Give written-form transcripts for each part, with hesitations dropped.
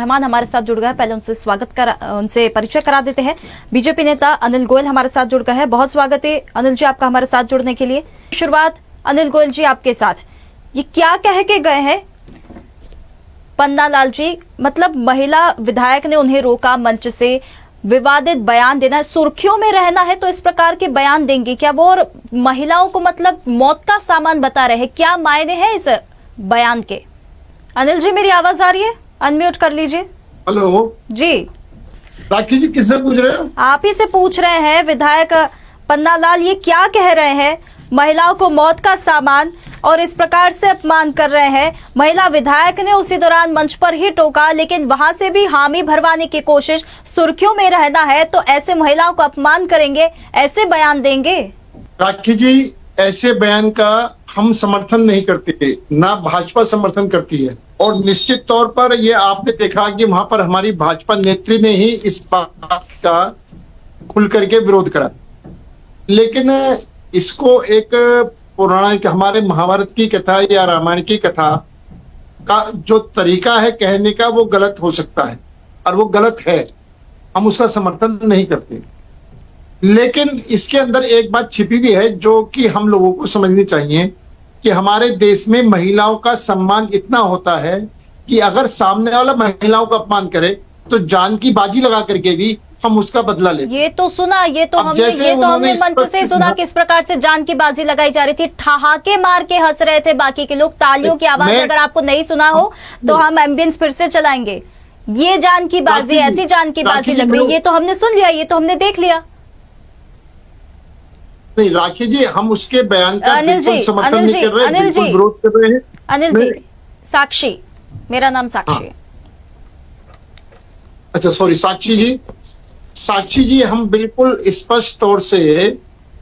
मेहमान हमारे साथ जुड़ गए, पहले उनसे परिचय करा देते हैं। बीजेपी नेता अनिल गोयल हमारे साथ जुड़ गए हैं। बहुत स्वागत है अनिल जी आपका हमारे साथ जुड़ने के लिए। शुरुआत अनिल गोयल जी आपके साथ, ये क्या कह के गए हैं पन्ना लाल जी? मतलब महिला विधायक ने उन्हें रोका मंच से, विवादित बयान देना, सुर्खियों में रहना है तो इस प्रकार के बयान देंगे क्या वो? और महिलाओं को मतलब मौत का सामान बता रहे हैं, क्या मायने हैं इस बयान के? अनिल जी मेरी आवाज आ रही है? अनम्यूट कर लीजिए। हेलो जी राखी जी, किससे पूछ रहे हो? आप ही से पूछ रहे हैं। विधायक पन्ना लाल ये क्या कह रहे हैं? महिलाओं को मौत का सामान और इस प्रकार से अपमान कर रहे हैं। महिला विधायक ने उसी दौरान मंच पर ही टोका, लेकिन वहां से भी हामी भरवाने की कोशिश। सुर्खियों में रहना है तो ऐसे महिलाओं को अपमान करेंगे, ऐसे बयान देंगे? राखी जी, ऐसे बयान का हम समर्थन नहीं करते, ना भाजपा समर्थन करती है। और निश्चित तौर पर ये आपने देखा कि वहां पर हमारी भाजपा नेत्री ने ही इस बात का खुल करके विरोध करा। लेकिन इसको एक पौराणिक, हमारे महाभारत की कथा या रामायण की कथा का जो तरीका है कहने का, वो गलत हो सकता है और वो गलत है, हम उसका समर्थन नहीं करते। लेकिन इसके अंदर एक बात छिपी हुई है जो कि हम लोगों को समझनी चाहिए कि हमारे देश में महिलाओं का सम्मान इतना होता है कि अगर सामने वाला महिलाओं का अपमान करे तो जान की बाजी लगा करके भी हम उसका बदला लेते। ये तो सुना, ये तो हमने मंच से सुना किस प्रकार से जान की बाजी लगाई जा रही थी। ठहाके मार के हंस रहे थे बाकी के लोग, तालियों की आवाज अगर आपको नहीं सुना हो तो हम एम्बियंस फिर से चलाएंगे। ये जान की बाजी, ऐसी जान की बाजी लग रही है, ये तो हमने सुन लिया, ये तो हमने देख लिया। नहीं राखी जी, हम उसके बयान का बिल्कुल समर्थन नहीं कर रहे, बिल्कुल विरोध कर रहे हैं। अनिल जी, साक्षी, मेरा नाम साक्षी है। अच्छा सॉरी, साक्षी जी। साक्षी जी, हम बिल्कुल स्पष्ट तौर से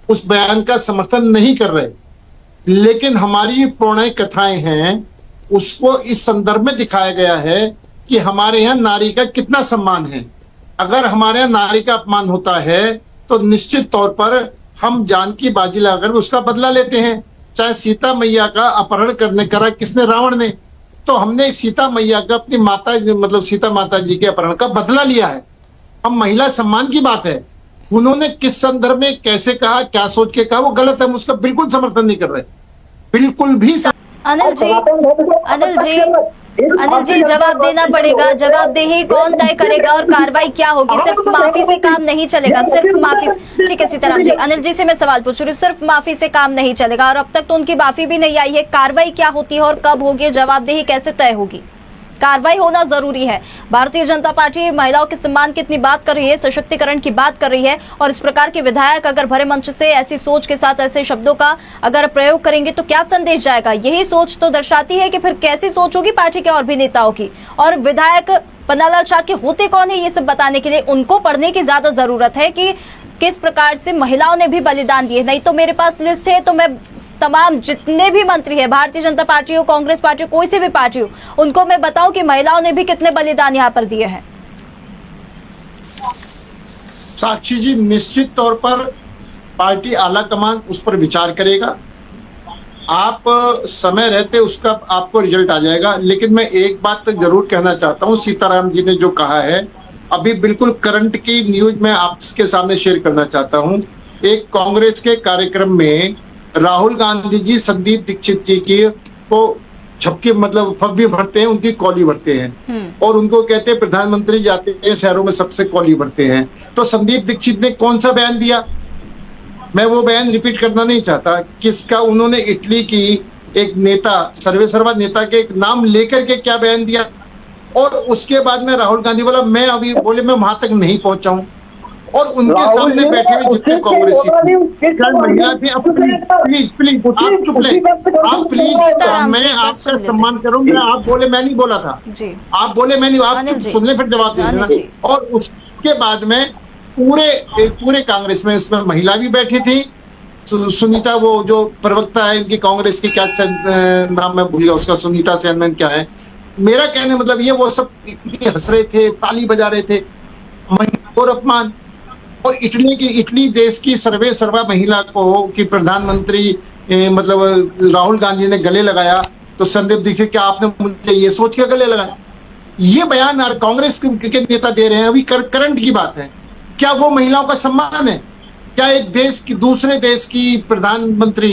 उस बयान का समर्थन नहीं कर रहे, लेकिन हमारी पौराणिक कथाएं हैं, उसको इस संदर्भ में दिखाया गया है कि हमारे यहाँ नारी का कितना सम्मान है। अगर हमारे यहाँ नारी का अपमान होता है तो निश्चित तौर पर हम जान की बाजी लगाकर उसका बदला लेते हैं। चाहे सीता मैया का अपहरण करने करा किसने? रावण ने। तो हमने सीता मैया का, अपनी माता मतलब सीता माता जी के अपहरण का बदला लिया है। हम महिला सम्मान की बात है, उन्होंने किस संदर्भ में कैसे कहा, क्या सोच के कहा, वो गलत है, हम उसका बिल्कुल समर्थन नहीं कर रहे, बिल्कुल भी। अनिल जी जवाब देना पड़ेगा। जवाबदेही कौन तय करेगा और कार्रवाई क्या होगी? सिर्फ माफी से काम नहीं चलेगा, सिर्फ माफी। ठीक है सीताराम जी, अनिल जी से मैं सवाल पूछ रही हूँ, सिर्फ माफी से काम नहीं चलेगा और अब तक तो उनकी माफी भी नहीं आई है। कार्रवाई क्या होती है और कब होगी? जवाबदेही कैसे तय होगी? कार्रवाई होना जरूरी है। भारतीय जनता पार्टी महिलाओं के सम्मान की इतनी बात कर रही है, सशक्तिकरण की बात कर रही है, और इस प्रकार के विधायक अगर भरे मंच से ऐसी सोच के साथ ऐसे शब्दों का अगर प्रयोग करेंगे तो क्या संदेश जाएगा? यही सोच तो दर्शाती है कि फिर कैसी सोच होगी पार्टी के और भी नेताओं की। और विधायक पन्ना लाल के होते कौन है ये सब बताने के लिए उनको पढ़ने की ज्यादा जरूरत है कि किस प्रकार से महिलाओं ने भी बलिदान दिए। नहीं तो मेरे पास लिस्ट है, तो मैं तमाम जितने भी मंत्री है, भारतीय जनता पार्टी हो, कांग्रेस पार्टी हो, कोई से भी पार्टी हो, उनको मैं बताऊं कि महिलाओं ने भी कितने बलिदान यहाँ पर दिए हैं। साक्षी जी, निश्चित तौर पर पार्टी आला कमान उस पर विचार करेगा। आप समय रहते उसका आपको रिजल्ट आ जाएगा। लेकिन मैं एक बात जरूर कहना चाहता हूँ, सीताराम जी ने जो कहा है, अभी बिल्कुल करंट की न्यूज मैं आपके सामने शेयर करना चाहता हूं। एक कांग्रेस के कार्यक्रम में राहुल गांधी जी संदीप दीक्षित जी की को झपके मतलब फब्बी भरते हैं, उनकी कॉली भरते हैं और उनको कहते हैं प्रधानमंत्री जाते हैं शहरों में सबसे कॉली भरते हैं। तो संदीप दीक्षित ने कौन सा बयान दिया? मैं वो बयान रिपीट करना नहीं चाहता किसका। उन्होंने इटली की एक नेता, सर्वेसर्वा नेता के एक नाम लेकर के क्या बयान दिया, और उसके बाद में राहुल गांधी बोला मैं अभी बोले मैं वहां तक नहीं पहुंचा हूं। और उनके सामने बैठे हुए जितने कांग्रेसी महिला थी, प्लीज आप चुप ले, आप प्लीज, मैं आपका सम्मान करूंगा। आप बोले मैं नहीं बोला था, आप बोले मैं नहीं, आप चुप सुन ले फिर जवाब दे देना। और उसके बाद में पूरे कांग्रेस में उसमें महिला भी बैठी थी, सुनीता, वो जो प्रवक्ता है इनकी कांग्रेस की, क्या नाम मैं भूल गया उसका, सुनीता सेन क्या है। मेरा कहने मतलब ये, वो सब इतनी हंस रहे थे, ताली बजा रहे थे, और अपमान। और इटली देश की सर्वा महिला को कि प्रधानमंत्री मतलब राहुल गांधी ने गले लगाया, तो संदीप दीक्षित क्या आपने मुझे ये सोच के गले लगाया? ये बयान कांग्रेस के नेता दे रहे हैं, अभी करंट की बात है, क्या वो महिलाओं का सम्मान है? क्या एक देश की दूसरे देश की प्रधानमंत्री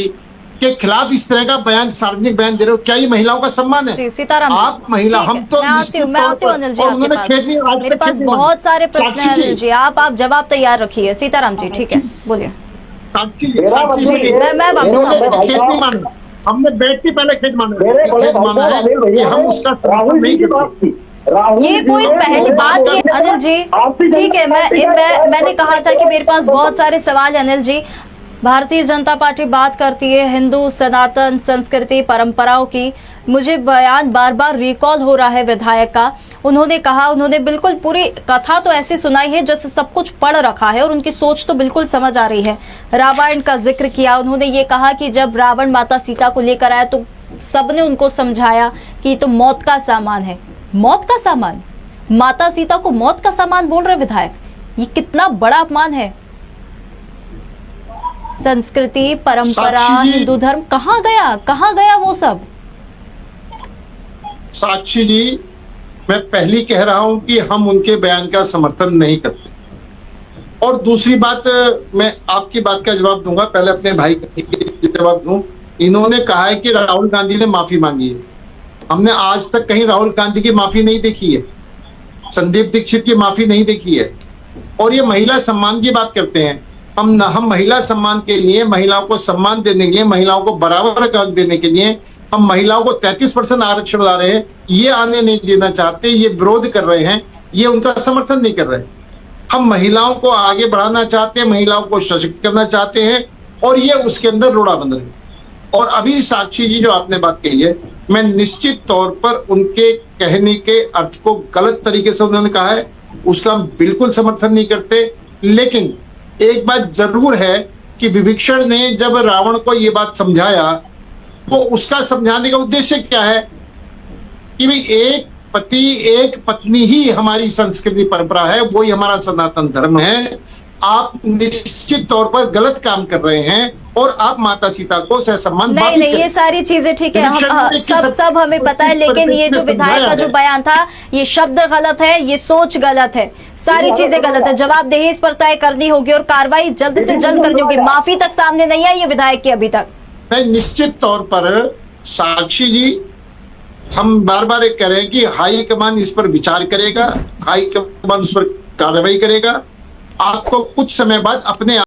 के खिलाफ इस तरह का बयान, सार्वजनिक बयान दे रहे हो? क्या ये महिलाओं का सम्मान है? जी सीताराम जी, आप महिला, ठीक हम है, तो मैं आती हूँ अनिल जी और आपके उन्होंने पास। खेत नहीं, आज मेरे तक पास खेत नहीं बहुत माना। सारे प्रश्न हैं साक्षी अनिल जी, आप जवाब तैयार रखिए। सीताराम जी ठीक है, बोलिए। साक्षी मेरा साक्षी मतलब जी, मैं वापस इन्होंने आऊंगा। खेत नहीं माना, हमने बैठ के पहले खेत माना, मेरे बड़े खेत माना है अनिल कि भैया हम उसका राहुल समर्थन जी नहीं की करते। बात थी। राहुल ये जी कोई ने पहली बात, ये अनिल जी ठीक है, मैंने कहा था कि मेरे पास बहुत सारे सवाल है अनिल जी। भारतीय जनता पार्टी बात करती है हिंदू सनातन संस्कृति परंपराओं की, मुझे बयान बार बार रिकॉल हो रहा है विधायक का। उन्होंने कहा, उन्होंने बिल्कुल पूरी कथा तो ऐसी सुनाई है जैसे सब कुछ पढ़ रखा है और उनकी सोच तो बिल्कुल समझ आ रही है। रावण का जिक्र किया, उन्होंने ये कहा कि जब रावण माता सीता को लेकर आया तो सबने उनको समझाया कि ये तो मौत का सामान है। मौत का सामान, माता सीता को मौत का सामान बोल रहे विधायक, ये कितना बड़ा अपमान है। संस्कृति परंपरा साक्षी जी, हिंदू धर्म कहाँ गया वो सब? साक्षी जी, मैं पहली कह रहा हूं कि हम उनके बयान का समर्थन नहीं करते। और दूसरी बात, मैं आपकी बात का जवाब दूंगा, पहले अपने भाई का जवाब दूं। इन्होंने कहा है कि राहुल गांधी ने माफी मांगी है। हमने आज तक कहीं राहुल गांधी की माफी नहीं देखी है, संदीप दीक्षित की माफी नहीं देखी है। और ये महिला सम्मान की बात करते हैं, हम महिला सम्मान के लिए, महिलाओं को सम्मान देने के लिए, महिलाओं को बराबर का हक देने के लिए हम महिलाओं को 33% आरक्षण ला रहे हैं, ये आने नहीं देना चाहते, ये विरोध कर रहे हैं, ये उनका समर्थन नहीं कर रहे। हम महिलाओं को आगे बढ़ाना चाहते हैं, महिलाओं को सशक्त करना चाहते हैं, और ये उसके अंदर रोड़ा बंद रहे। और अभी साक्षी जी जो आपने बात कही है, मैं निश्चित तौर पर उनके कहने के अर्थ को गलत तरीके से उन्होंने कहा है, उसका हम बिल्कुल समर्थन नहीं करते। लेकिन एक बात जरूर है कि विभीषण ने जब रावण को ये बात समझाया तो उसका समझाने का उद्देश्य क्या है कि भाई एक पति एक पत्नी ही हमारी संस्कृति परंपरा है, वही हमारा सनातन धर्म है। आप निश्चित तौर पर गलत काम कर रहे हैं और आप माता सीता को सहसम्मान नहीं नहीं, ये सारी चीजें ठीक है, हम सब हमें पता है, लेकिन ये जो विधायक का जो बयान था, ये शब्द गलत है, ये सोच गलत है, सारी चीजें गलत है। जवाबदेही इस पर तय करनी होगी और कार्रवाई जल्द से जल्द करनी होगी। माफी तक सामने नहीं आई है विधायक की अभी तक। मैं निश्चित तौर पर साक्षी जी, हम बार बार कह रहे हैं कि हाई कमान इस पर विचार करेगा, हाई कमान उस पर कार्रवाई करेगा। आपको कुछ समय बाद अपने